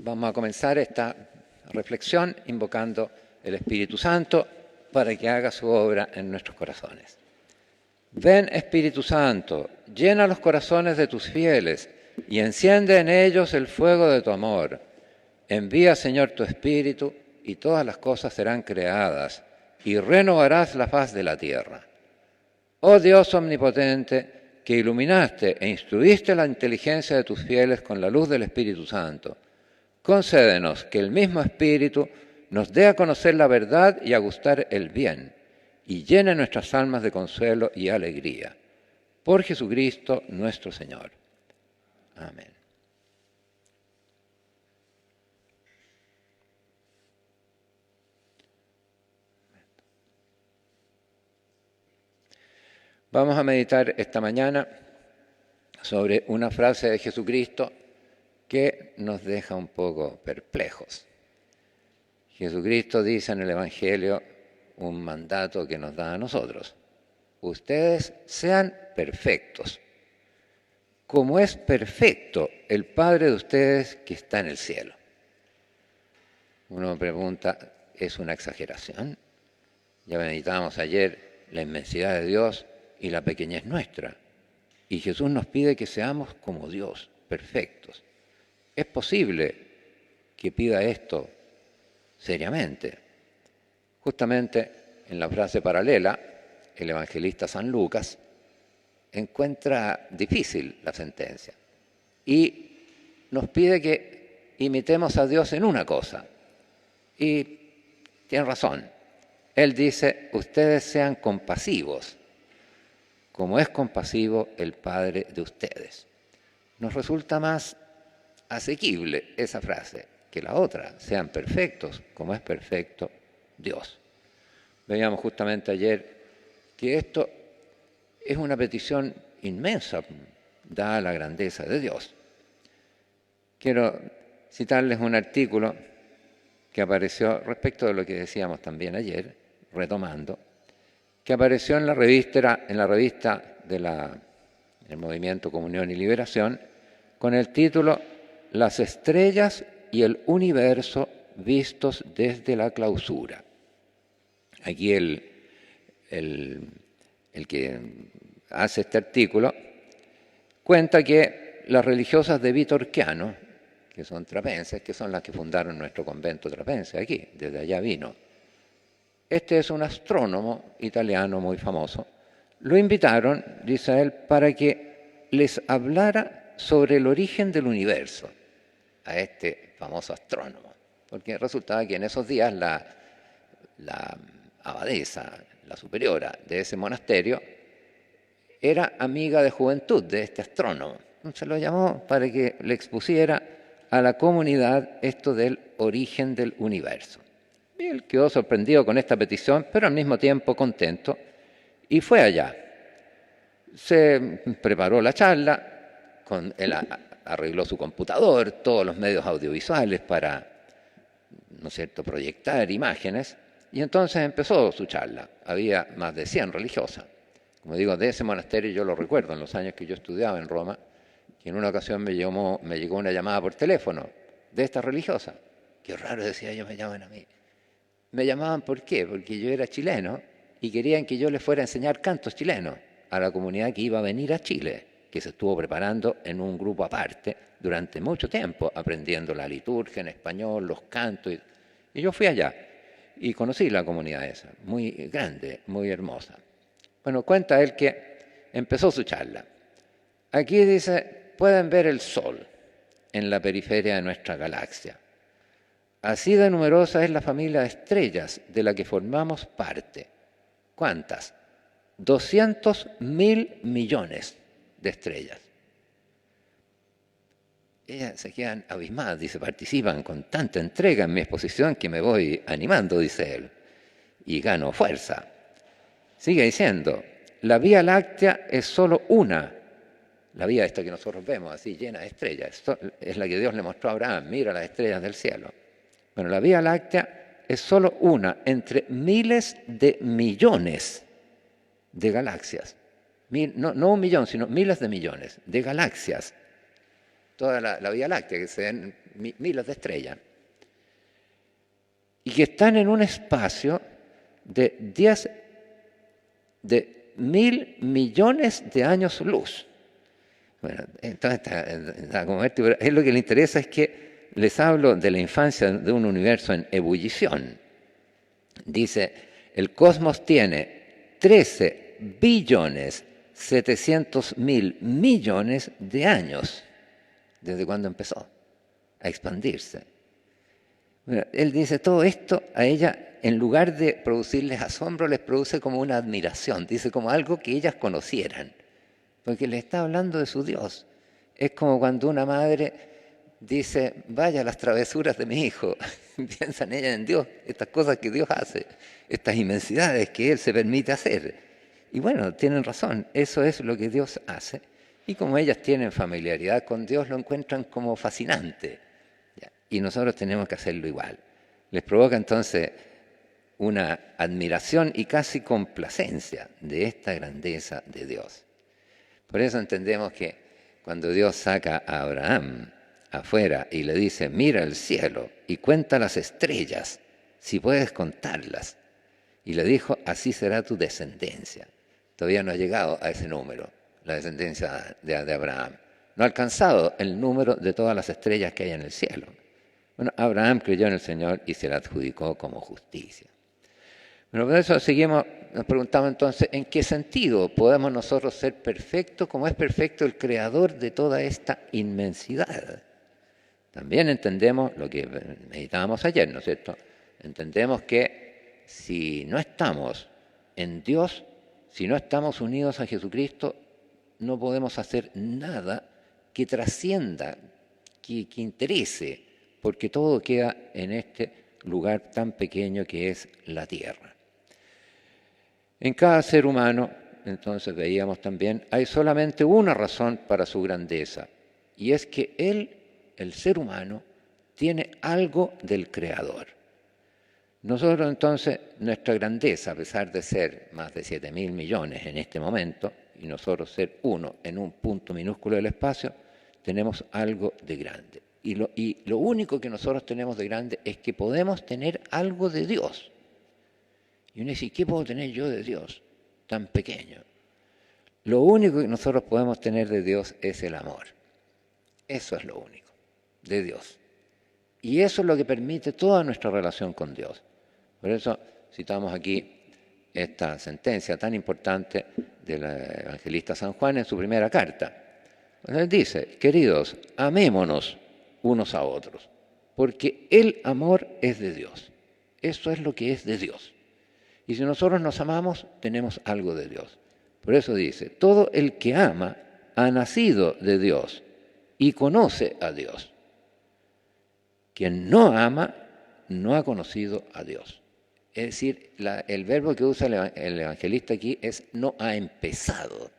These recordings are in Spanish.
Vamos a comenzar esta reflexión invocando el Espíritu Santo para que haga su obra en nuestros corazones. Ven, Espíritu Santo, llena los corazones de tus fieles y enciende en ellos el fuego de tu amor. Envía, Señor, tu Espíritu y todas las cosas serán creadas y renovarás la faz de la tierra. Oh Dios omnipotente, que iluminaste e instruiste la inteligencia de tus fieles con la luz del Espíritu Santo, concédenos que el mismo Espíritu nos dé a conocer la verdad y a gustar el bien, y llene nuestras almas de consuelo y alegría. Por Jesucristo nuestro Señor. Amén. Vamos a meditar esta mañana sobre una frase de Jesucristo que nos deja un poco perplejos. Jesucristo dice en el Evangelio un mandato que nos da a nosotros. Ustedes sean perfectos, como es perfecto el Padre de ustedes que está en el cielo. Uno pregunta, ¿es una exageración? Ya meditamos ayer la inmensidad de Dios y la pequeñez nuestra. Y Jesús nos pide que seamos como Dios, perfectos. ¿Es posible que pida esto seriamente? Justamente en la frase paralela, el evangelista San Lucas encuentra difícil la sentencia y nos pide que imitemos a Dios en una cosa. Y tiene razón. Él dice, ustedes sean compasivos, como es compasivo el Padre de ustedes. Nos resulta más asequible esa frase que la otra, sean perfectos, como es perfecto Dios. Veíamos justamente ayer que esto es una petición inmensa, dada la grandeza de Dios. Quiero citarles un artículo que apareció respecto de lo que decíamos también ayer, retomando, que apareció en la revista del Movimiento Comunión y Liberación, con el título Las estrellas y el universo vistos desde la clausura. Aquí el que hace este artículo cuenta que las religiosas de Vitorquiano, que son trapenses, que son las que fundaron nuestro convento trapense aquí, desde allá vino. Este es un astrónomo italiano muy famoso. Lo invitaron, dice él, para que les hablara sobre el origen del universo a este famoso astrónomo. Porque resultaba que en esos días la abadesa, la superiora de ese monasterio, era amiga de juventud de este astrónomo. Se lo llamó para que le expusiera a la comunidad esto del origen del universo. Y él quedó sorprendido con esta petición, pero al mismo tiempo contento, y fue allá. Se preparó la charla, él arregló su computador, todos los medios audiovisuales para, ¿no es cierto?, proyectar imágenes, y entonces empezó su charla. Había más de 100 religiosas. Como digo, de ese monasterio yo lo recuerdo en los años que yo estudiaba en Roma, que en una ocasión me llegó una llamada por teléfono de esta religiosa. Qué raro, decía yo, me llaman a mí. Me llamaban, ¿por qué? Porque yo era chileno y querían que yo les fuera a enseñar cantos chilenos a la comunidad que iba a venir a Chile, que se estuvo preparando en un grupo aparte durante mucho tiempo, aprendiendo la liturgia en español, los cantos. Y yo fui allá y conocí la comunidad esa, muy grande, muy hermosa. Bueno, cuenta él que empezó su charla. Aquí dice, pueden ver el Sol en la periferia de nuestra galaxia. Así de numerosa es la familia de estrellas de la que formamos parte. ¿Cuántas? 200.000 millones de estrellas. Ellas se quedan abismadas, dice, participan con tanta entrega en mi exposición que me voy animando, dice él, y gano fuerza. Sigue diciendo, la Vía Láctea es solo una, la vía esta que nosotros vemos así llena de estrellas, es la que Dios le mostró a Abraham, mira las estrellas del cielo. Bueno, la Vía Láctea es solo una entre miles de millones de galaxias. No un millón, sino miles de millones de galaxias. toda la Vía Láctea, que se ven miles de estrellas, y que están en un espacio de 10.000 millones de años luz. Bueno, entonces es lo que le interesa, es que les hablo de la infancia de un universo en ebullición. Dice, el cosmos tiene 13.700.000 millones de años desde cuando empezó a expandirse. Bueno, él dice, todo esto a ella, en lugar de producirles asombro, les produce como una admiración, dice, como algo que ellas conocieran, porque le está hablando de su Dios. Es como cuando una madre dice, vaya las travesuras de mi hijo, piensan ella en Dios, estas cosas que Dios hace, estas inmensidades que Él se permite hacer. Y bueno, tienen razón, eso es lo que Dios hace. Y como ellas tienen familiaridad con Dios, lo encuentran como fascinante. Y nosotros tenemos que hacerlo igual. Les provoca entonces una admiración y casi complacencia de esta grandeza de Dios. Por eso entendemos que cuando Dios saca a Abraham afuera y le dice, mira el cielo y cuenta las estrellas, si puedes contarlas. Y le dijo, así será tu descendencia. Todavía no ha llegado a ese número, la descendencia de Abraham. No ha alcanzado el número de todas las estrellas que hay en el cielo. Bueno, Abraham creyó en el Señor y se la adjudicó como justicia. Bueno, por eso seguimos, nos preguntamos entonces, ¿en qué sentido podemos nosotros ser perfectos como es perfecto el Creador de toda esta inmensidad? También entendemos lo que meditábamos ayer, ¿no es cierto? Entendemos que si no estamos en Dios, si no estamos unidos a Jesucristo, no podemos hacer nada que trascienda, que interese, porque todo queda en este lugar tan pequeño que es la tierra. En cada ser humano, entonces veíamos también, hay solamente una razón para su grandeza, y es que él, el ser humano, tiene algo del Creador. Nosotros entonces, nuestra grandeza, a pesar de ser más de 7.000 millones en este momento, y nosotros ser uno en un punto minúsculo del espacio, tenemos algo de grande. Y lo único que nosotros tenemos de grande es que podemos tener algo de Dios. Y uno dice, ¿qué puedo tener yo de Dios tan pequeño? Lo único que nosotros podemos tener de Dios es el amor. Eso es lo único, de Dios. Y eso es lo que permite toda nuestra relación con Dios. Por eso citamos aquí esta sentencia tan importante del evangelista San Juan en su primera carta. Él dice, queridos, amémonos unos a otros, porque el amor es de Dios. Eso es lo que es de Dios. Y si nosotros nos amamos, tenemos algo de Dios. Por eso dice, todo el que ama ha nacido de Dios y conoce a Dios. Quien no ama no ha conocido a Dios. Es decir, el verbo que usa el evangelista aquí es no ha empezado.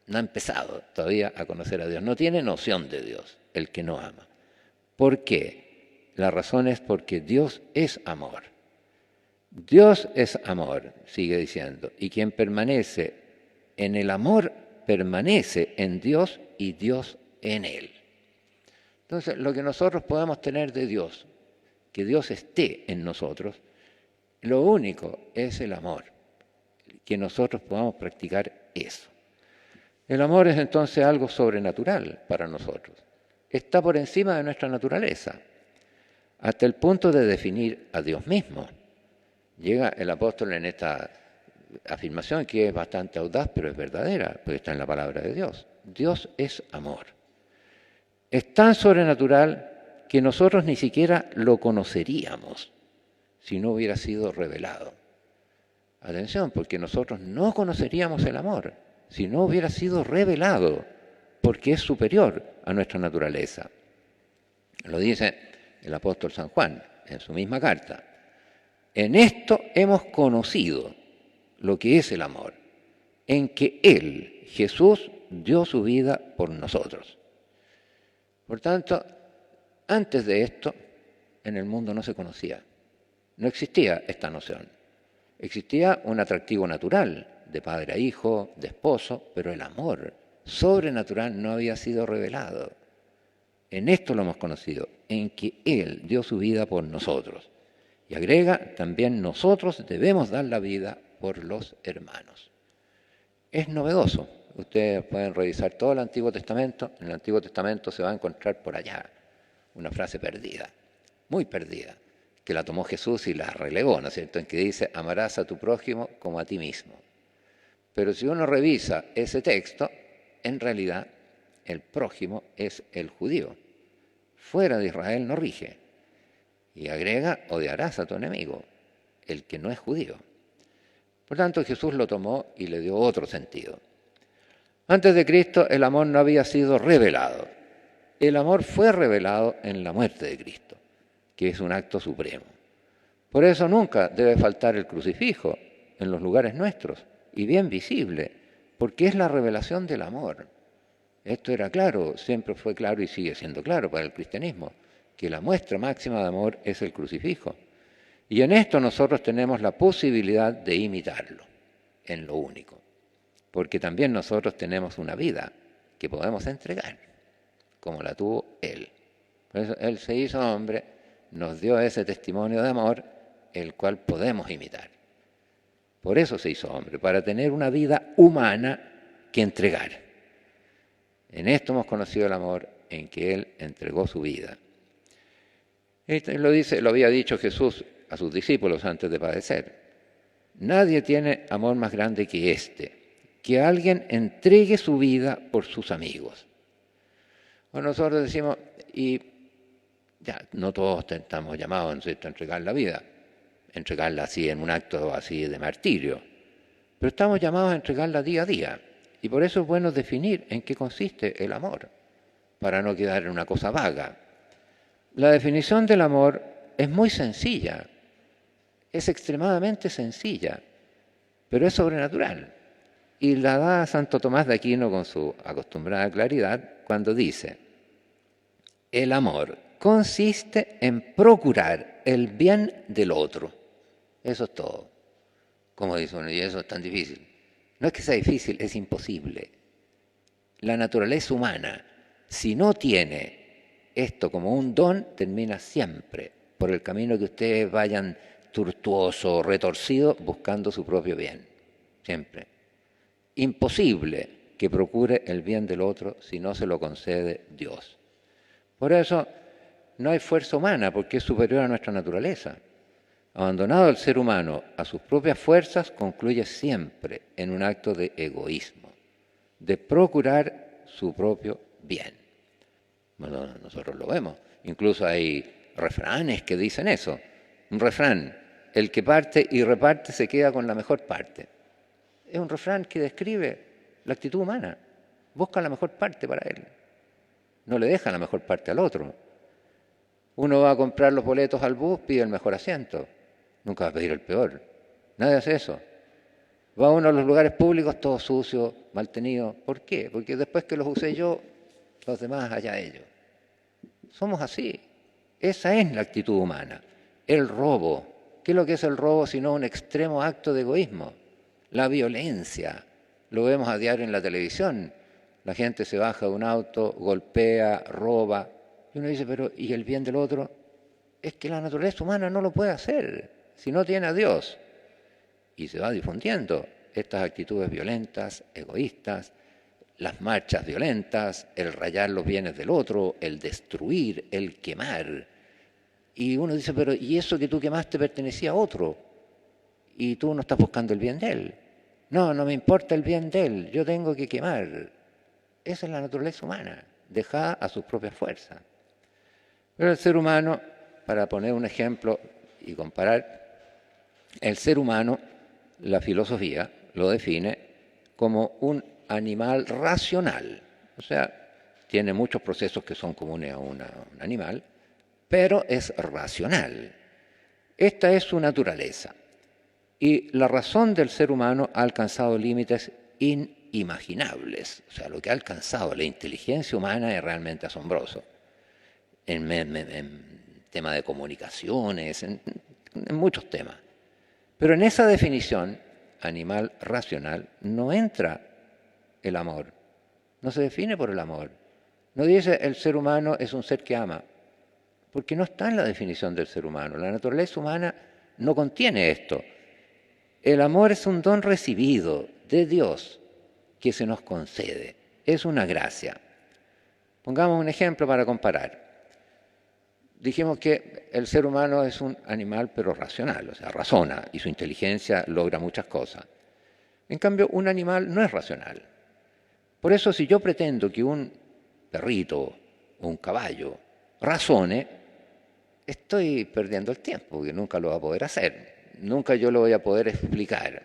No ha empezado todavía a conocer a Dios. No tiene noción de Dios, el que no ama. ¿Por qué? La razón es porque Dios es amor. Dios es amor, sigue diciendo, y quien permanece en el amor permanece en Dios y Dios en él. Entonces, lo que nosotros podemos tener de Dios, que Dios esté en nosotros, lo único es el amor, que nosotros podamos practicar eso. El amor es entonces algo sobrenatural para nosotros. Está por encima de nuestra naturaleza, hasta el punto de definir a Dios mismo. Llega el apóstol en esta afirmación que es bastante audaz, pero es verdadera, porque está en la palabra de Dios. Dios es amor. Es tan sobrenatural que nosotros ni siquiera lo conoceríamos si no hubiera sido revelado. Atención, porque nosotros no conoceríamos el amor si no hubiera sido revelado, porque es superior a nuestra naturaleza. Lo dice el apóstol San Juan en su misma carta. En esto hemos conocido lo que es el amor, en que Él, Jesús, dio su vida por nosotros. Por tanto, antes de esto, en el mundo no se conocía, no existía esta noción. Existía un atractivo natural, de padre a hijo, de esposo, pero el amor sobrenatural no había sido revelado. En esto lo hemos conocido, en que Él dio su vida por nosotros. Y agrega, también nosotros debemos dar la vida por los hermanos. Es novedoso. Ustedes pueden revisar todo el Antiguo Testamento. En el Antiguo Testamento se va a encontrar por allá una frase perdida, muy perdida, que la tomó Jesús y la relegó, ¿no es cierto?, en que dice, amarás a tu prójimo como a ti mismo. Pero si uno revisa ese texto, en realidad el prójimo es el judío. Fuera de Israel no rige. Y agrega, odiarás a tu enemigo, el que no es judío. Por tanto, Jesús lo tomó y le dio otro sentido. Antes de Cristo el amor no había sido revelado. El amor fue revelado en la muerte de Cristo, que es un acto supremo. Por eso nunca debe faltar el crucifijo en los lugares nuestros, y bien visible, porque es la revelación del amor. Esto era claro, siempre fue claro y sigue siendo claro para el cristianismo, que la muestra máxima de amor es el crucifijo. Y en esto nosotros tenemos la posibilidad de imitarlo, en lo único, porque también nosotros tenemos una vida que podemos entregar, como la tuvo Él. Por eso Él se hizo hombre, nos dio ese testimonio de amor, el cual podemos imitar. Por eso se hizo hombre, para tener una vida humana que entregar. En esto hemos conocido el amor, en que Él entregó su vida. Esto lo había dicho Jesús a sus discípulos antes de padecer. Nadie tiene amor más grande que este, que alguien entregue su vida por sus amigos. O nosotros decimos, y ya, no todos estamos llamados, ¿no es cierto?, a entregar la vida, entregarla así en un acto así de martirio, pero estamos llamados a entregarla día a día. Y por eso es bueno definir en qué consiste el amor, para no quedar en una cosa vaga. La definición del amor es muy sencilla, es extremadamente sencilla, pero es sobrenatural. Y la da Santo Tomás de Aquino con su acostumbrada claridad cuando dice, el amor consiste en procurar el bien del otro. Eso es todo. Como dice uno, y eso es tan difícil. No es que sea difícil, es imposible. La naturaleza humana, si no tiene esto como un don, termina siempre por el camino que ustedes vayan tortuoso, retorcido, buscando su propio bien. Siempre. Imposible que procure el bien del otro si no se lo concede Dios. Por eso no hay fuerza humana, porque es superior a nuestra naturaleza. Abandonado el ser humano a sus propias fuerzas, concluye siempre en un acto de egoísmo, de procurar su propio bien. Bueno, nosotros lo vemos. Incluso hay refranes que dicen eso. Un refrán, el que parte y reparte se queda con la mejor parte. Es un refrán que describe la actitud humana. Busca la mejor parte para él. No le deja la mejor parte al otro. Uno va a comprar los boletos al bus, pide el mejor asiento. Nunca va a pedir el peor. Nadie hace eso. Va uno a los lugares públicos todo sucio, mal tenido. ¿Por qué? Porque después que los usé yo, los demás allá ellos. Somos así. Esa es la actitud humana. El robo. ¿Qué es lo que es el robo sino un extremo acto de egoísmo? La violencia. Lo vemos a diario en la televisión. La gente se baja de un auto, golpea, roba. Y uno dice, pero ¿y el bien del otro? Es que la naturaleza humana no lo puede hacer si no tiene a Dios. Y se va difundiendo estas actitudes violentas, egoístas, las marchas violentas, el rayar los bienes del otro, el destruir, el quemar. Y uno dice, pero ¿y eso que tú quemaste pertenecía a otro? Y tú no estás buscando el bien de él. No, no me importa el bien de él, yo tengo que quemar. Esa es la naturaleza humana, dejada a sus propias fuerzas. Pero el ser humano, para poner un ejemplo y comparar, el ser humano, la filosofía lo define como un animal racional. O sea, tiene muchos procesos que son comunes a un animal, pero es racional. Esta es su naturaleza. Y la razón del ser humano ha alcanzado límites inimaginables. O sea, lo que ha alcanzado la inteligencia humana es realmente asombroso. En tema de comunicaciones, en muchos temas. Pero en esa definición, animal racional, no entra el amor. No se define por el amor. No dice el ser humano es un ser que ama, porque no está en la definición del ser humano. La naturaleza humana no contiene esto. El amor es un don recibido de Dios que se nos concede. Es una gracia. Pongamos un ejemplo para comparar. Dijimos que el ser humano es un animal pero racional, o sea, razona y su inteligencia logra muchas cosas. En cambio, un animal no es racional. Por eso, si yo pretendo que un perrito o un caballo razone, estoy perdiendo el tiempo, porque nunca lo va a poder hacer. Nunca yo lo voy a poder explicar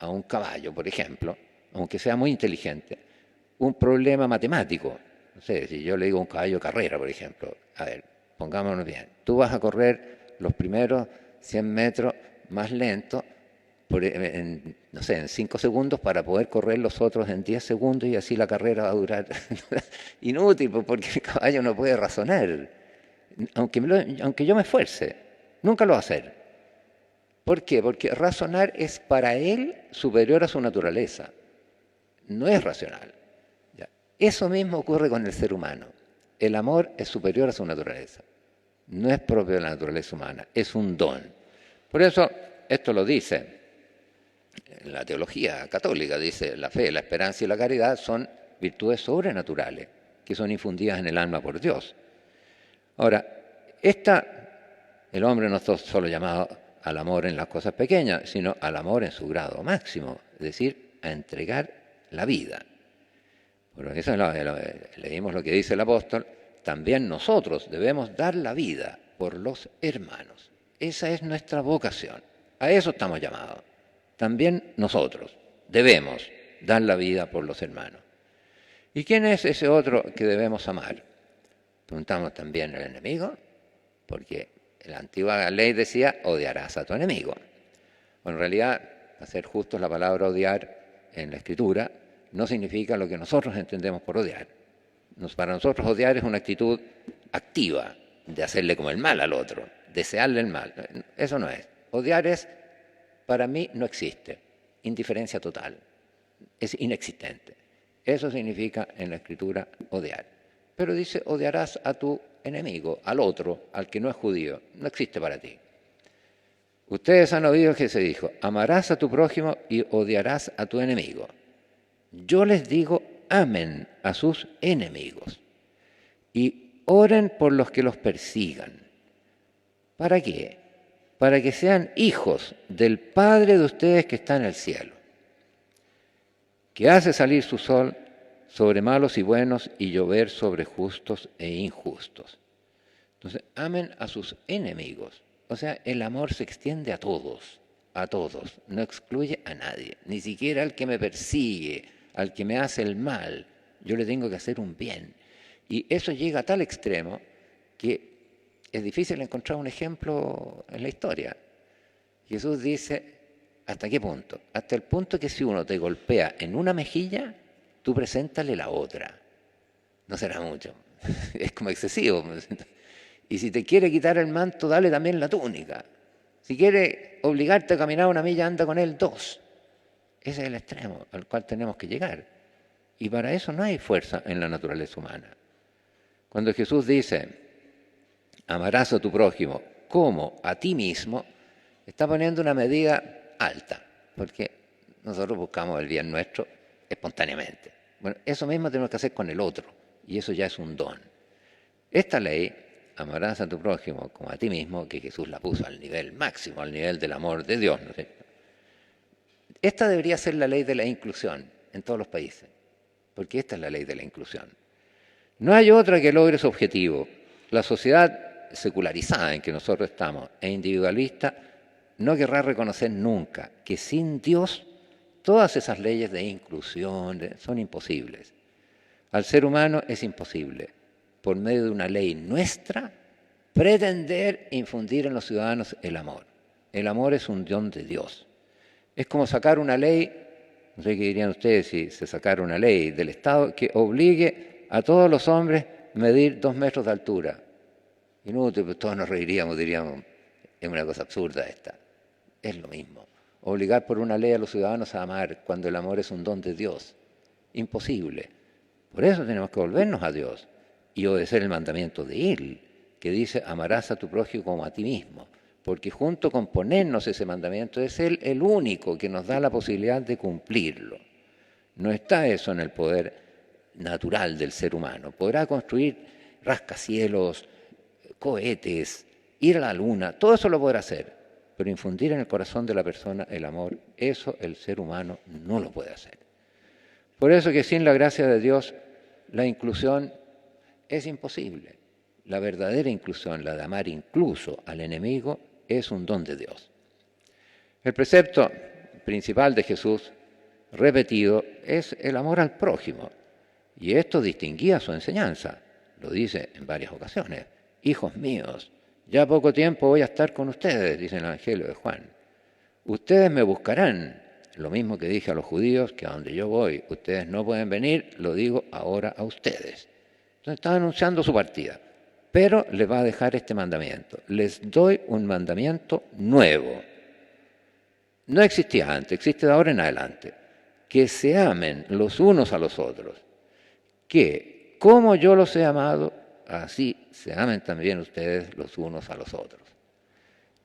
a un caballo, por ejemplo, aunque sea muy inteligente, un problema matemático. No sé, si yo le digo a un caballo carrera, por ejemplo, a ver, pongámonos bien, tú vas a correr los primeros 100 metros más lento, no sé, en 5 segundos para poder correr los otros en 10 segundos y así la carrera va a durar. Inútil, porque el caballo no puede razonar. Aunque yo me esfuerce, nunca lo va a hacer. ¿Por qué? Porque razonar es para él superior a su naturaleza. No es racional. ¿Ya? Eso mismo ocurre con el ser humano. El amor es superior a su naturaleza. No es propio de la naturaleza humana, es un don. Por eso, esto lo dice la teología católica, dice la fe, la esperanza y la caridad son virtudes sobrenaturales que son infundidas en el alma por Dios. Ahora, el hombre no está solo llamado al amor en las cosas pequeñas, sino al amor en su grado máximo, es decir, a entregar la vida. Por eso leímos lo que dice el apóstol, también nosotros debemos dar la vida por los hermanos. Esa es nuestra vocación, a eso estamos llamados. También nosotros debemos dar la vida por los hermanos. ¿Y quién es ese otro que debemos amar? Preguntamos también al enemigo, porque la antigua ley decía, odiarás a tu enemigo. Bueno, en realidad, para ser justos, la palabra odiar en la Escritura no significa lo que nosotros entendemos por odiar. Para nosotros odiar es una actitud activa de hacerle como el mal al otro, desearle el mal. Eso no es. Odiar es, para mí, no existe. Indiferencia total. Es inexistente. Eso significa en la Escritura odiar. Pero dice, odiarás a tu enemigo, al otro, al que no es judío. No existe para ti. Ustedes han oído que se dijo, amarás a tu prójimo y odiarás a tu enemigo. Yo les digo, amen a sus enemigos y oren por los que los persigan. ¿Para qué? Para que sean hijos del Padre de ustedes que está en el cielo, que hace salir su sol sobre malos y buenos y llover sobre justos e injustos. Entonces, amen a sus enemigos. O sea, el amor se extiende a todos, no excluye a nadie, ni siquiera al que me persigue, al que me hace el mal. Yo le tengo que hacer un bien. Y eso llega a tal extremo que es difícil encontrar un ejemplo en la historia. Jesús dice, ¿hasta qué punto? Hasta el punto que si uno te golpea en una mejilla, tú preséntale la otra. No será mucho, es como excesivo. Y si te quiere quitar el manto, dale también la túnica. Si quiere obligarte a caminar una milla, anda con él 2. Ese es el extremo al cual tenemos que llegar. Y para eso no hay fuerza en la naturaleza humana. Cuando Jesús dice, amarás a tu prójimo como a ti mismo, está poniendo una medida alta, porque nosotros buscamos el bien nuestro espontáneamente. Bueno, eso mismo tenemos que hacer con el otro, y eso ya es un don. Esta ley, amarás a tu prójimo como a ti mismo, que Jesús la puso al nivel máximo, al nivel del amor de Dios, ¿no es cierto? Esta debería ser la ley de la inclusión en todos los países, porque esta es la ley de la inclusión. No hay otra que logre su objetivo. La sociedad secularizada en que nosotros estamos e individualista no querrá reconocer nunca que sin Dios todas esas leyes de inclusión son imposibles. Al ser humano es imposible, por medio de una ley nuestra, pretender infundir en los ciudadanos el amor. El amor es un don de Dios. Es como sacar una ley, no sé qué dirían ustedes si se sacara una ley del Estado que obligue a todos los hombres a medir 2 metros de altura. Inútil, pues todos nos reiríamos, diríamos, es una cosa absurda esta. Es lo mismo. Obligar por una ley a los ciudadanos a amar cuando el amor es un don de Dios. Imposible. Por eso tenemos que volvernos a Dios. y obedecer el mandamiento de Él, que dice, amarás a tu prójimo como a ti mismo, porque junto con ponernos ese mandamiento es Él el único que nos da la posibilidad de cumplirlo. No está eso en el poder natural del ser humano. Podrá construir rascacielos, cohetes, ir a la luna, todo eso lo podrá hacer, pero infundir en el corazón de la persona el amor, eso el ser humano no lo puede hacer. Por eso que sin la gracia de Dios, la inclusión es imposible. La verdadera inclusión, la de amar incluso al enemigo, es un don de Dios. El precepto principal de Jesús, repetido, es el amor al prójimo. Y esto distinguía su enseñanza. Lo dice en varias ocasiones. Hijos míos, ya poco tiempo voy a estar con ustedes, dice el Evangelio de Juan. Ustedes me buscarán. Lo mismo que dije a los judíos, que a donde yo voy ustedes no pueden venir, lo digo ahora a ustedes. Entonces está anunciando su partida. Pero les va a dejar este mandamiento. Les doy un mandamiento nuevo. No existía antes, existe de ahora en adelante. Que se amen los unos a los otros. Que como yo los he amado, así se amen también ustedes los unos a los otros.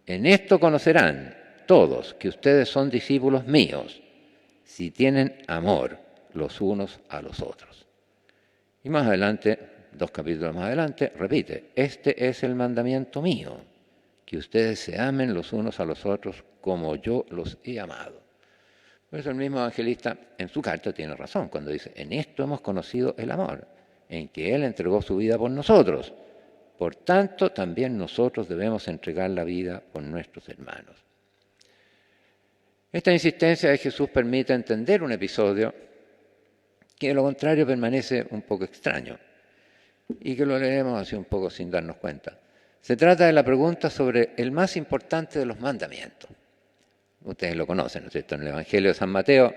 En esto conocerán todos que ustedes son discípulos míos, si tienen amor los unos a los otros. Y más adelante, 2 capítulos más adelante, repite, este es el mandamiento mío, que ustedes se amen los unos a los otros como yo los he amado. Por eso el mismo evangelista en su carta tiene razón cuando dice, en esto hemos conocido el amor, en que Él entregó su vida por nosotros. Por tanto, también nosotros debemos entregar la vida por nuestros hermanos. Esta insistencia de Jesús permite entender un episodio que de lo contrario permanece un poco extraño y que lo leemos así un poco sin darnos cuenta. Se trata de la pregunta sobre el más importante de los mandamientos. Ustedes lo conocen, ¿no es cierto? En el Evangelio de San Mateo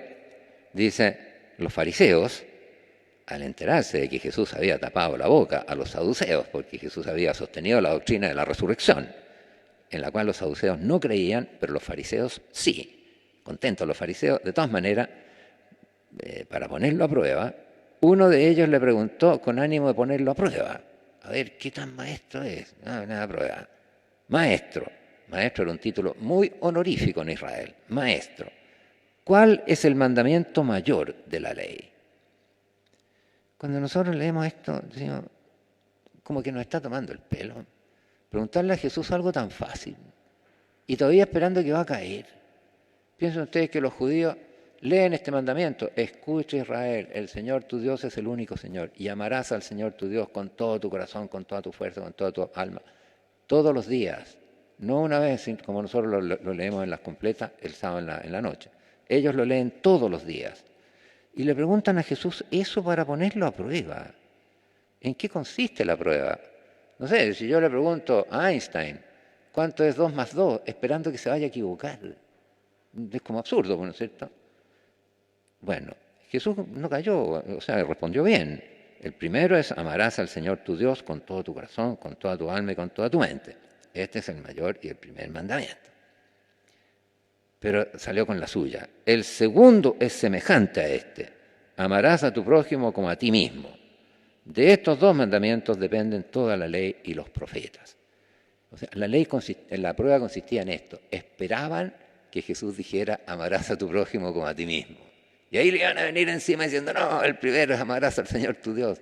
dice, los fariseos, al enterarse de que Jesús había tapado la boca a los saduceos, porque Jesús había sostenido la doctrina de la resurrección, en la cual los saduceos no creían, pero los fariseos sí. Contentos los fariseos, de todas maneras, para ponerlo a prueba, uno de ellos le preguntó con ánimo de ponerlo a prueba, a ver qué tan maestro es. No, nada a prueba. Maestro era un título muy honorífico en Israel, maestro. ¿Cuál es el mandamiento mayor de la ley? Cuando nosotros leemos esto, decimos, como que nos está tomando el pelo. Preguntarle a Jesús algo tan fácil y todavía esperando que va a caer. Piensen ustedes que los judíos leen este mandamiento, escucha Israel, el Señor tu Dios es el único Señor y amarás al Señor tu Dios con todo tu corazón, con toda tu fuerza, con toda tu alma, todos los días, no una vez como nosotros lo leemos en las completas el sábado en la noche. Ellos lo leen todos los días y le preguntan a Jesús eso para ponerlo a prueba. ¿En qué consiste la prueba? No sé, si yo le pregunto a Einstein, ¿cuánto es 2 más 2? Esperando que se vaya a equivocar. Es como absurdo, ¿no es cierto? Bueno, Jesús no cayó, o sea, respondió bien. El primero es amarás al Señor tu Dios con todo tu corazón, con toda tu alma y con toda tu mente. Este es el mayor y el primer mandamiento. Pero salió con la suya. El segundo es semejante a este. Amarás a tu prójimo como a ti mismo. De estos 2 mandamientos dependen toda la ley y los profetas. O sea, la prueba consistía en esto. Esperaban que Jesús dijera, amarás a tu prójimo como a ti mismo. Y ahí le iban a venir encima diciendo, no, el primero es amarás al Señor tu Dios.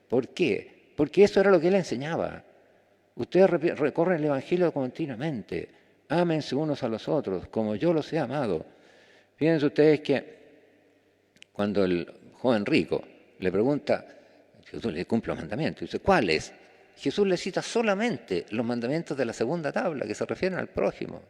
¿Por qué? Porque eso era lo que Él enseñaba. Ustedes recorren el Evangelio continuamente. Ámense unos a los otros, como yo los he amado. Fíjense ustedes que cuando el joven rico le pregunta, Jesús le cumple los mandamientos, dice, ¿cuáles? Jesús le cita solamente los mandamientos de la segunda tabla, que se refieren al prójimo.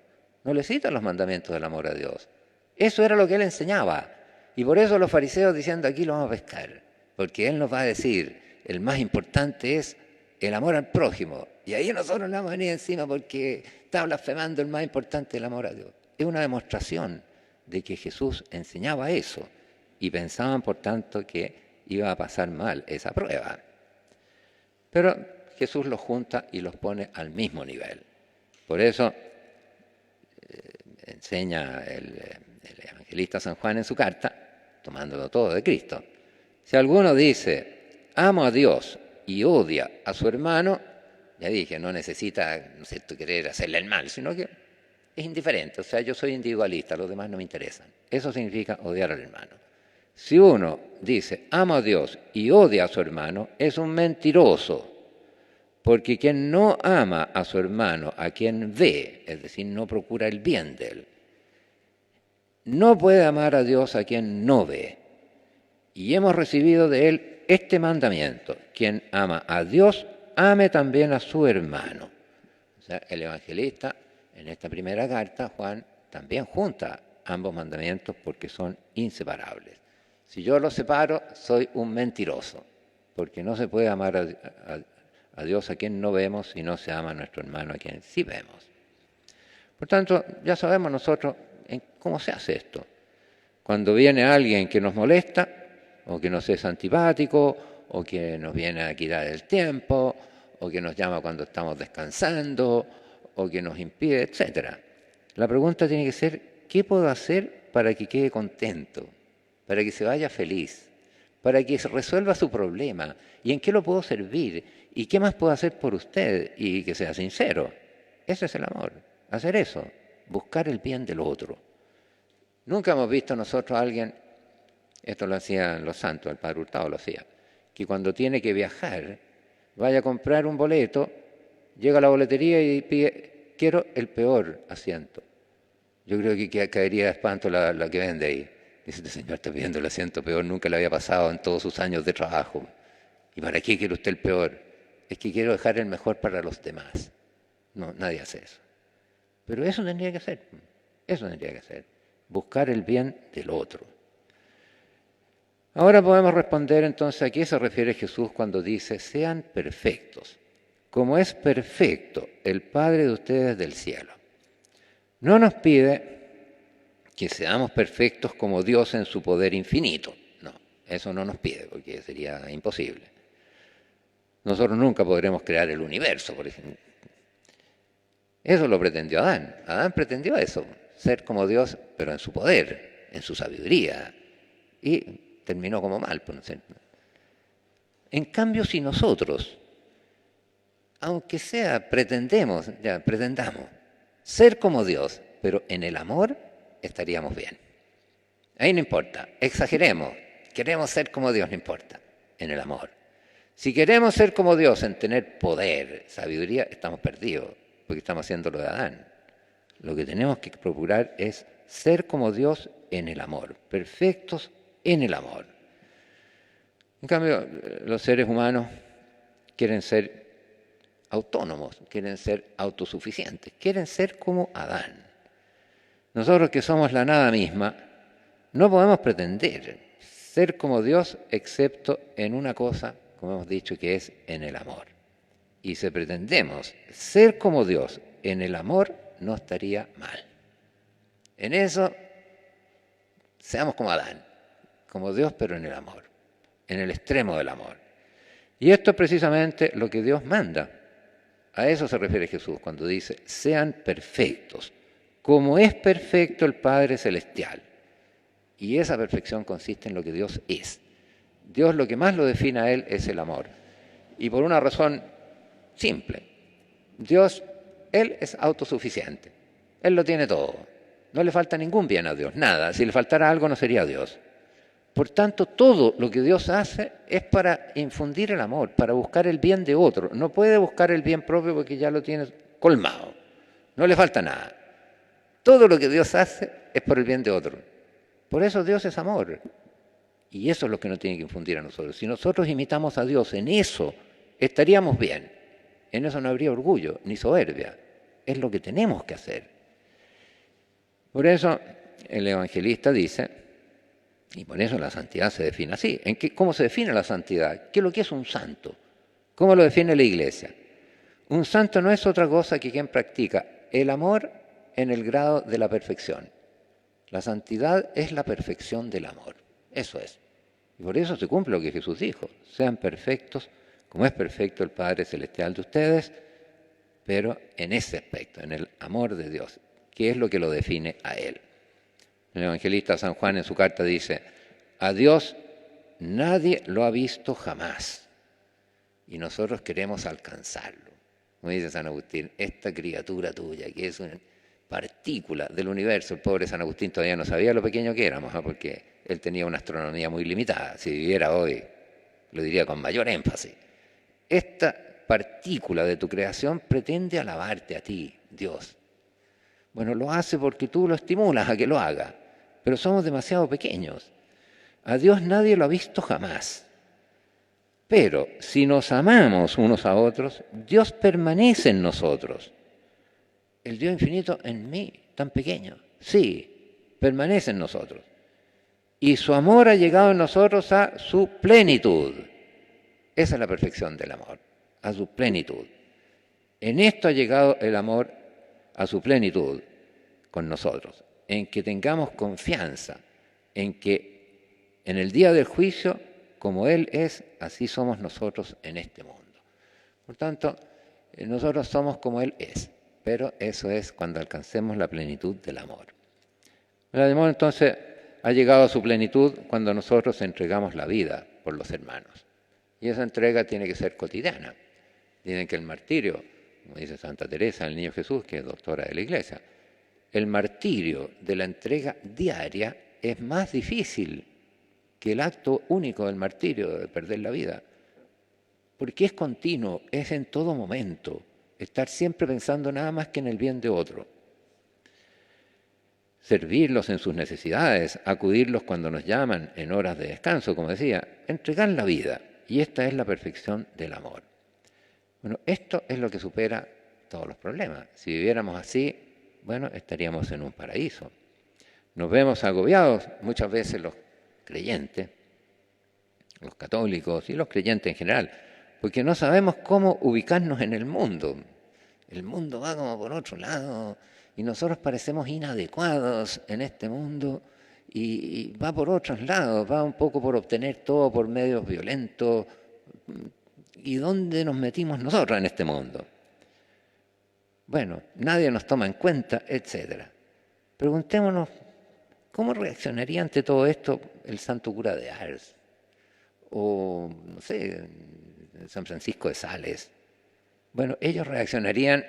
No le cita los mandamientos del amor a Dios. Eso era lo que Él enseñaba. Y por eso los fariseos diciendo, aquí lo vamos a pescar. Porque Él nos va a decir, el más importante es el amor al prójimo. Y ahí nosotros le vamos a venir encima porque está blasfemando el más importante, el amor a Dios. Es una demostración de que Jesús enseñaba eso. Y pensaban, por tanto, que iba a pasar mal esa prueba. Pero Jesús los junta y los pone al mismo nivel. Por eso enseña el evangelista San Juan en su carta, tomándolo todo de Cristo. Si alguno dice, amo a Dios y odia a su hermano, ya dije, no necesita, no sé, querer hacerle el mal, sino que es indiferente. O sea, yo soy individualista, los demás no me interesan. Eso significa odiar al hermano. Si uno dice, amo a Dios y odia a su hermano, es un mentiroso. Porque quien no ama a su hermano, a quien ve, es decir, no procura el bien de él, no puede amar a Dios a quien no ve. Y hemos recibido de él este mandamiento: quien ama a Dios, ame también a su hermano. O sea, el evangelista, en esta primera carta, Juan, también junta ambos mandamientos porque son inseparables. Si yo los separo, soy un mentiroso, porque no se puede amar a Dios a quien no vemos y no se ama a nuestro hermano a quien sí vemos. Por tanto, ya sabemos nosotros cómo se hace esto. Cuando viene alguien que nos molesta, o que nos es antipático, o que nos viene a quitar el tiempo, o que nos llama cuando estamos descansando, o que nos impide, etc. La pregunta tiene que ser, ¿qué puedo hacer para que quede contento? Para que se vaya feliz, para que se resuelva su problema, y en qué lo puedo servir, y qué más puedo hacer por usted, y que sea sincero. Ese es el amor, hacer eso, buscar el bien del otro. Nunca hemos visto nosotros a alguien, esto lo hacían los santos, el Padre Hurtado lo hacía, que cuando tiene que viajar, vaya a comprar un boleto, llega a la boletería y pide, quiero el peor asiento. Yo creo que caería de espanto la que vende ahí. Dice, este señor está pidiendo el asiento peor, nunca le había pasado en todos sus años de trabajo. ¿Y para qué quiere usted el peor? Es que quiero dejar el mejor para los demás. No, nadie hace eso. Pero eso tendría que hacer. Eso tendría que hacer. Buscar el bien del otro. Ahora podemos responder entonces a qué se refiere Jesús cuando dice, sean perfectos, como es perfecto el Padre de ustedes del cielo. No nos pide que seamos perfectos como Dios en su poder infinito. No, eso no nos pide, porque sería imposible. Nosotros nunca podremos crear el universo, por ejemplo. Eso lo pretendió Adán. Adán pretendió eso, ser como Dios, pero en su poder, en su sabiduría. Y terminó como mal, por ejemplo. En cambio, si nosotros, aunque sea pretendamos ser como Dios, pero en el amor, estaríamos bien. Ahí no importa, exageremos, queremos ser como Dios, no importa, en el amor. Si queremos ser como Dios en tener poder, sabiduría, estamos perdidos, porque estamos haciendo lo de Adán. Lo que tenemos que procurar es ser como Dios en el amor, perfectos en el amor. En cambio, los seres humanos quieren ser autónomos, quieren ser autosuficientes, quieren ser como Adán. Nosotros que somos la nada misma, no podemos pretender ser como Dios excepto en una cosa, como hemos dicho, que es en el amor. Y si pretendemos ser como Dios en el amor, no estaría mal. En eso, seamos como Adán, como Dios, pero en el amor, en el extremo del amor. Y esto es precisamente lo que Dios manda. A eso se refiere Jesús cuando dice, sean perfectos, como es perfecto el Padre Celestial. Y esa perfección consiste en lo que Dios es. Dios lo que más lo define a Él es el amor. Y por una razón simple. Dios, Él es autosuficiente. Él lo tiene todo. No le falta ningún bien a Dios, nada. Si le faltara algo no sería Dios. Por tanto, todo lo que Dios hace es para infundir el amor, para buscar el bien de otro. No puede buscar el bien propio porque ya lo tiene colmado. No le falta nada. Todo lo que Dios hace es por el bien de otro. Por eso Dios es amor. Y eso es lo que nos tiene que infundir a nosotros. Si nosotros imitamos a Dios en eso, estaríamos bien. En eso no habría orgullo ni soberbia. Es lo que tenemos que hacer. Por eso el evangelista dice, y por eso la santidad se define así. ¿Cómo se define la santidad? ¿Qué es lo que es un santo? ¿Cómo lo define la Iglesia? Un santo no es otra cosa que quien practica el amor en el grado de la perfección. La santidad es la perfección del amor. Eso es. Y por eso se cumple lo que Jesús dijo. Sean perfectos como es perfecto el Padre Celestial de ustedes, pero en ese aspecto, en el amor de Dios, que es lo que lo define a Él. El evangelista San Juan en su carta dice, a Dios nadie lo ha visto jamás. y nosotros queremos alcanzarlo. Como dice San Agustín, esta criatura tuya, que es una partícula del universo. El pobre San Agustín todavía no sabía lo pequeño que éramos, porque él tenía una astronomía muy limitada. Si viviera hoy, lo diría con mayor énfasis. Esta partícula de tu creación pretende alabarte a ti, Dios. Bueno, lo hace porque tú lo estimulas a que lo haga, pero somos demasiado pequeños. A Dios nadie lo ha visto jamás. Pero si nos amamos unos a otros, Dios permanece en nosotros. El Dios infinito en mí, tan pequeño, sí, permanece en nosotros. Y su amor ha llegado en nosotros a su plenitud. Esa es la perfección del amor, a su plenitud. En esto ha llegado el amor a su plenitud con nosotros, en que tengamos confianza, en que en el día del juicio, como Él es, así somos nosotros en este mundo. Por tanto, nosotros somos como Él es, pero eso es cuando alcancemos la plenitud del amor. El amor entonces ha llegado a su plenitud cuando nosotros entregamos la vida por los hermanos. Y esa entrega tiene que ser cotidiana. Dicen que el martirio, como dice Santa Teresa, el Niño Jesús, que es doctora de la Iglesia, el martirio de la entrega diaria es más difícil que el acto único del martirio, de perder la vida. Porque es continuo, es en todo momento, estar siempre pensando nada más que en el bien de otro. Servirlos en sus necesidades, acudirlos cuando nos llaman en horas de descanso, como decía, entregar la vida. Y esta es la perfección del amor. Bueno, esto es lo que supera todos los problemas. Si viviéramos así, bueno, estaríamos en un paraíso. Nos vemos agobiados muchas veces los creyentes, los católicos y los creyentes en general, porque no sabemos cómo ubicarnos en el mundo. El mundo va como por otro lado y nosotros parecemos inadecuados en este mundo y va por otros lados, va un poco por obtener todo por medios violentos. ¿Y dónde nos metimos nosotros en este mundo? Bueno, nadie nos toma en cuenta, etc. Preguntémonos, ¿cómo reaccionaría ante todo esto el santo cura de Ars? O, no sé, San Francisco de Sales. Bueno, ellos reaccionarían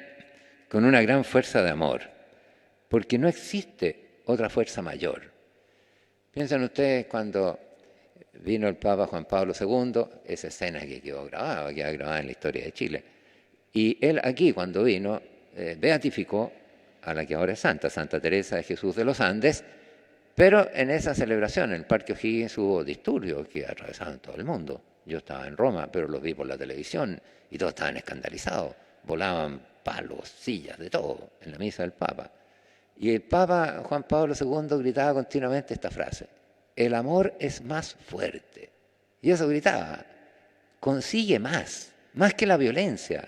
con una gran fuerza de amor, porque no existe otra fuerza mayor. Piensen ustedes cuando vino el Papa Juan Pablo II, esa escena que quedó grabada en la historia de Chile. Y él aquí, cuando vino, beatificó a la que ahora es santa, Santa Teresa de Jesús de los Andes, pero en esa celebración, en el Parque O'Higgins, hubo disturbios que atravesaban todo el mundo. Yo estaba en Roma, pero los vi por la televisión y todos estaban escandalizados. Volaban palos, sillas, de todo, en la misa del Papa. Y el Papa Juan Pablo II gritaba continuamente esta frase: el amor es más fuerte. Y eso gritaba, consigue más que la violencia.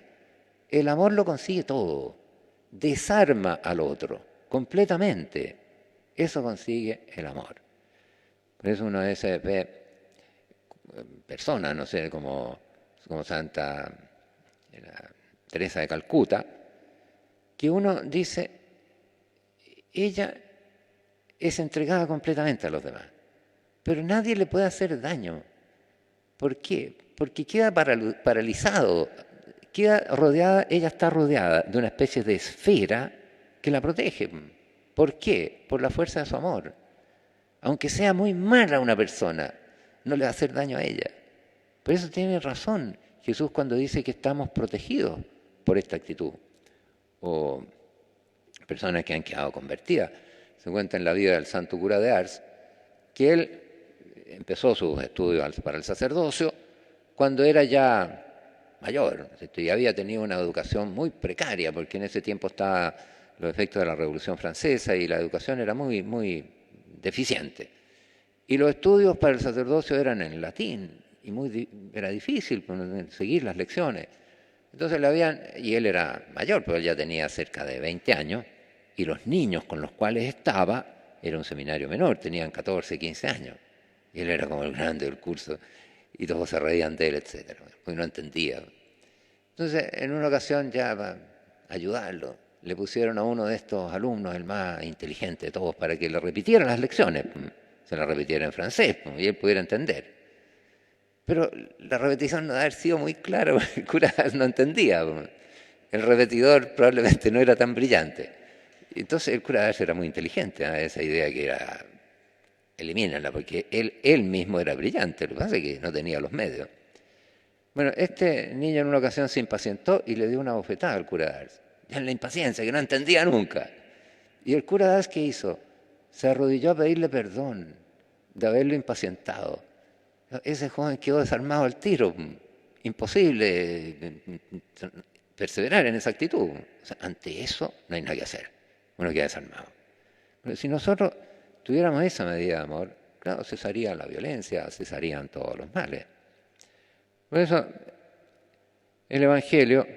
El amor lo consigue todo, desarma al otro completamente. Eso consigue el amor. Por eso uno a veces ve personas, no sé, como Santa Teresa de Calcuta, que uno dice, ella es entregada completamente a los demás, pero nadie le puede hacer daño. ¿Por qué? Porque queda paralizado, queda rodeada, ella está rodeada de una especie de esfera que la protege. ¿Por qué? Por la fuerza de su amor. Aunque sea muy mala una persona, no le va a hacer daño a ella. Por eso tiene razón Jesús cuando dice que estamos protegidos por esta actitud. O personas que han quedado convertidas. Se cuenta en la vida del santo cura de Ars que él empezó sus estudios para el sacerdocio cuando era ya mayor, y había tenido una educación muy precaria, porque en ese tiempo estaban los efectos de la Revolución Francesa y la educación era muy, muy deficiente. Y los estudios para el sacerdocio eran en latín, y era difícil seguir las lecciones. Entonces y él era mayor, pero él ya tenía cerca de 20 años, y los niños con los cuales estaba, era un seminario menor, tenían 14, 15 años. Y él era como el grande del curso, y todos se reían de él, etc., porque no entendía. Entonces, en una ocasión, ya para ayudarlo, le pusieron a uno de estos alumnos, el más inteligente de todos, para que le repitiera las lecciones. Se las repitiera en francés, y él pudiera entender. Pero la repetición no debe haber sido muy clara, porque el cura no entendía. El repetidor probablemente no era tan brillante. Entonces el cura era muy inteligente, ¿eh? Esa idea que era, elimínala, porque él mismo era brillante, lo que pasa es que no tenía los medios. Bueno, este niño en una ocasión se impacientó y le dio una bofetada al cura Dars. Ya en la impaciencia, que no entendía nunca. Y el cura Dars, ¿qué hizo? Se arrodilló a pedirle perdón de haberlo impacientado. Ese joven quedó desarmado al tiro. Imposible perseverar en esa actitud. O sea, ante eso no hay nada que hacer. Uno queda desarmado. Pero si nosotros tuviéramos esa medida de amor, claro, cesaría la violencia, cesarían todos los males. Por eso, el Evangelio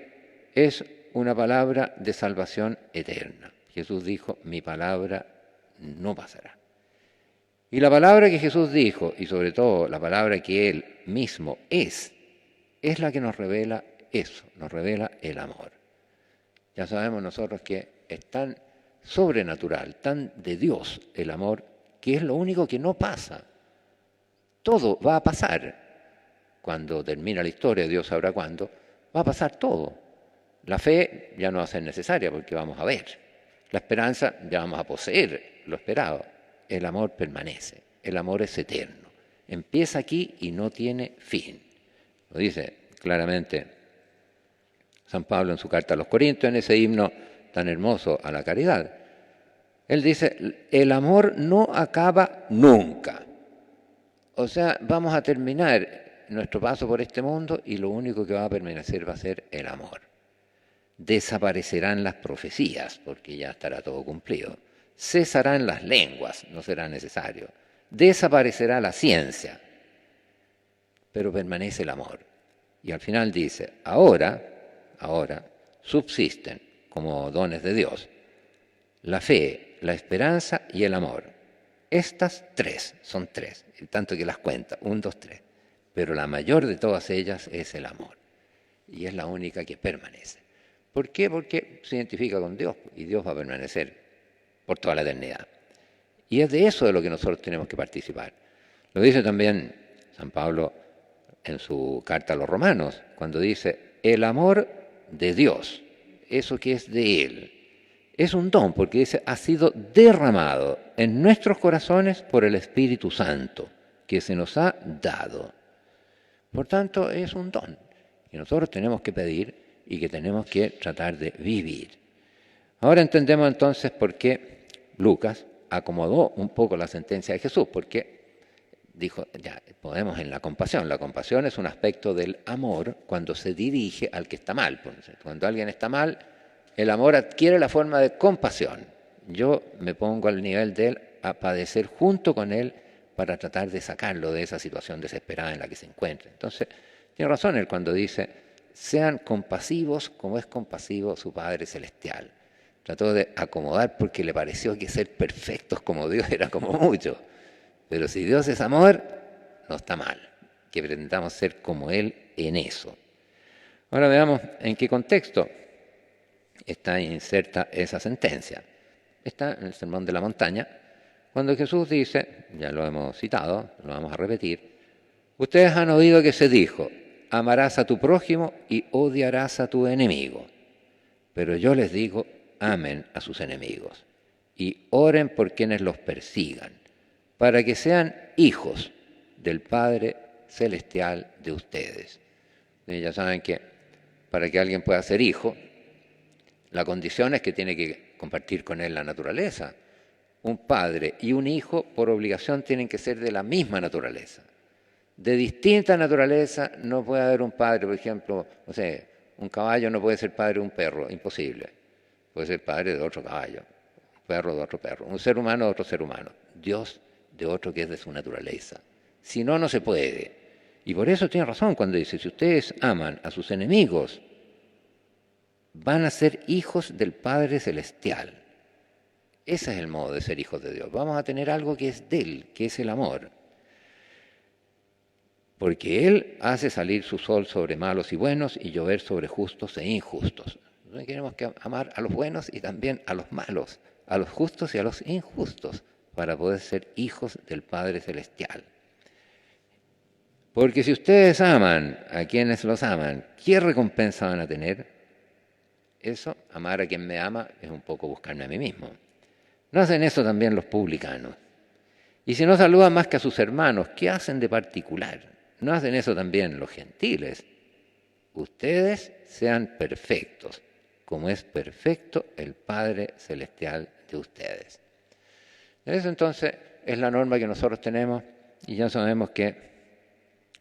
es una palabra de salvación eterna. Jesús dijo, mi palabra no pasará. Y la palabra que Jesús dijo, y sobre todo la palabra que Él mismo es la que nos revela eso, nos revela el amor. Ya sabemos nosotros que es tan sobrenatural, tan de Dios el amor, que es lo único que no pasa. Todo va a pasar. Cuando termina la historia, Dios sabrá cuándo, va a pasar todo. La fe ya no va a ser necesaria porque vamos a ver. La esperanza ya vamos a poseer lo esperado. El amor permanece, el amor es eterno. Empieza aquí y no tiene fin. Lo dice claramente San Pablo en su carta a los Corintios, en ese himno tan hermoso a la caridad. Él dice, el amor no acaba nunca. O sea, vamos a terminar nuestro paso por este mundo y lo único que va a permanecer va a ser el amor. Desaparecerán las profecías, porque ya estará todo cumplido. Cesarán las lenguas, no será necesario. Desaparecerá la ciencia, pero permanece el amor. Y al final dice, ahora subsisten como dones de Dios la fe, la esperanza y el amor. Estas tres, son tres, tanto que las cuenta, 1, 2, 3. Pero la mayor de todas ellas es el amor. Y es la única que permanece. ¿Por qué? Porque se identifica con Dios y Dios va a permanecer por toda la eternidad. Y es de eso de lo que nosotros tenemos que participar. Lo dice también San Pablo en su carta a los Romanos, cuando dice, el amor de Dios, eso que es de Él, es un don, porque dice, ha sido derramado en nuestros corazones por el Espíritu Santo, que se nos ha dado. Por tanto, es un don que nosotros tenemos que pedir y que tenemos que tratar de vivir. Ahora entendemos entonces por qué Lucas acomodó un poco la sentencia de Jesús, porque dijo, ya, podemos en la compasión. La compasión es un aspecto del amor cuando se dirige al que está mal. Cuando alguien está mal, el amor adquiere la forma de compasión. Yo me pongo al nivel de él a padecer junto con él para tratar de sacarlo de esa situación desesperada en la que se encuentra. Entonces, tiene razón él cuando dice, sean compasivos como es compasivo su Padre Celestial. Trató de acomodar porque le pareció que ser perfectos como Dios era como mucho. Pero si Dios es amor, no está mal, que pretendamos ser como Él en eso. Ahora veamos en qué contexto está inserta esa sentencia. Está en el Sermón de la Montaña, cuando Jesús dice, ya lo hemos citado, lo vamos a repetir, ustedes han oído que se dijo, amarás a tu prójimo y odiarás a tu enemigo. Pero yo les digo, amen a sus enemigos y oren por quienes los persigan, para que sean hijos del Padre Celestial de ustedes. Y ya saben que para que alguien pueda ser hijo, la condición es que tiene que compartir con él la naturaleza. Un padre y un hijo, por obligación, tienen que ser de la misma naturaleza. De distinta naturaleza no puede haber un padre, por ejemplo, no sé, un caballo no puede ser padre de un perro, imposible. Puede ser padre de otro caballo, un perro de otro perro, un ser humano de otro ser humano, Dios de otro que es de su naturaleza. Si no, no se puede. Y por eso tiene razón cuando dice, si ustedes aman a sus enemigos, van a ser hijos del Padre Celestial. Ese es el modo de ser hijos de Dios. Vamos a tener algo que es de Él, que es el amor. Porque Él hace salir su sol sobre malos y buenos y llover sobre justos e injustos. Nosotros tenemos que amar a los buenos y también a los malos, a los justos y a los injustos, para poder ser hijos del Padre Celestial. Porque si ustedes aman a quienes los aman, ¿qué recompensa van a tener? Eso, amar a quien me ama, es un poco buscarme a mí mismo. ¿No hacen eso también los publicanos? Y si no saludan más que a sus hermanos, ¿qué hacen de particular? ¿No hacen eso también los gentiles? Ustedes sean perfectos, como es perfecto el Padre Celestial de ustedes. Eso entonces es la norma que nosotros tenemos, y ya sabemos que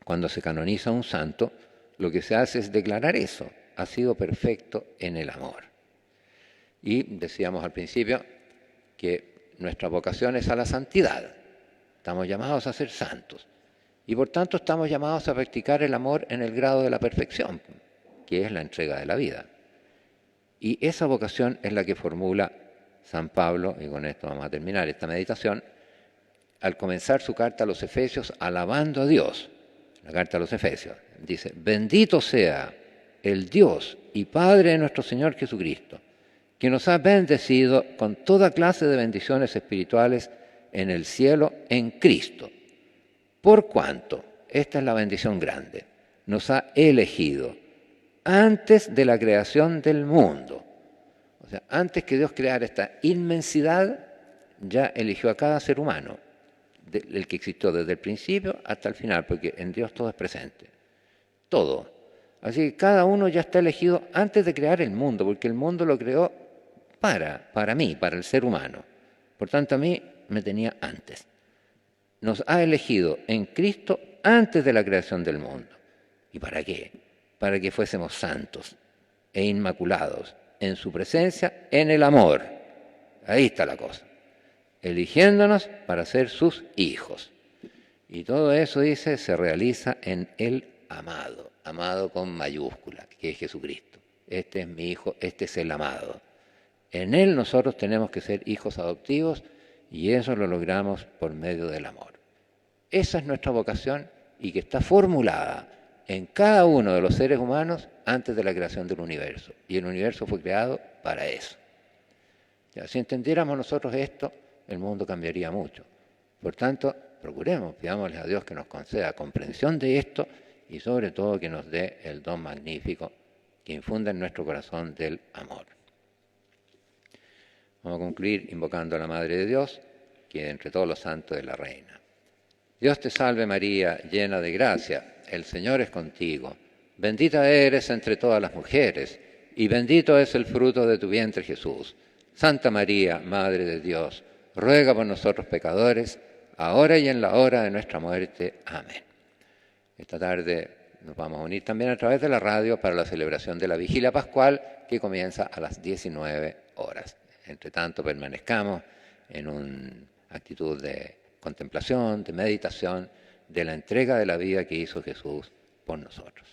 cuando se canoniza un santo, lo que se hace es declarar eso: ha sido perfecto en el amor. Y decíamos al principio que nuestra vocación es a la santidad. Estamos llamados a ser santos. Y por tanto estamos llamados a practicar el amor en el grado de la perfección, que es la entrega de la vida. Y esa vocación es la que formula San Pablo, y con esto vamos a terminar esta meditación, al comenzar su carta a los Efesios, alabando a Dios. La carta a los Efesios dice: bendito sea el Dios y Padre de nuestro Señor Jesucristo, que nos ha bendecido con toda clase de bendiciones espirituales en el cielo en Cristo. Por cuanto, esta es la bendición grande, nos ha elegido antes de la creación del mundo. O sea, antes que Dios creara esta inmensidad, ya eligió a cada ser humano, el que existió desde el principio hasta el final, porque en Dios todo es presente. Todo. Así que cada uno ya está elegido antes de crear el mundo, porque el mundo lo creó para mí, para el ser humano. Por tanto, a mí me tenía antes. Nos ha elegido en Cristo antes de la creación del mundo. ¿Y para qué? Para que fuésemos santos e inmaculados en su presencia, en el amor. Ahí está la cosa. Eligiéndonos para ser sus hijos. Y todo eso, dice, se realiza en el amado, amado con mayúscula, que es Jesucristo. Este es mi hijo, este es el amado. En él nosotros tenemos que ser hijos adoptivos, y eso lo logramos por medio del amor. Esa es nuestra vocación, y que está formulada en cada uno de los seres humanos antes de la creación del universo. Y el universo fue creado para eso. Ya, si entendiéramos nosotros esto, el mundo cambiaría mucho. Por tanto, procuremos, pidámosle a Dios que nos conceda comprensión de esto, y sobre todo que nos dé el don magnífico que infunda en nuestro corazón del amor. Vamos a concluir invocando a la Madre de Dios, que entre todos los santos es la Reina. Dios te salve María, llena de gracia, el Señor es contigo. Bendita eres entre todas las mujeres, y bendito es el fruto de tu vientre Jesús. Santa María, Madre de Dios, ruega por nosotros pecadores, ahora y en la hora de nuestra muerte. Amén. Esta tarde nos vamos a unir también a través de la radio para la celebración de la Vigilia Pascual, que comienza a las 19 horas. Entre tanto, permanezcamos en una actitud de contemplación, de meditación, de la entrega de la vida que hizo Jesús por nosotros.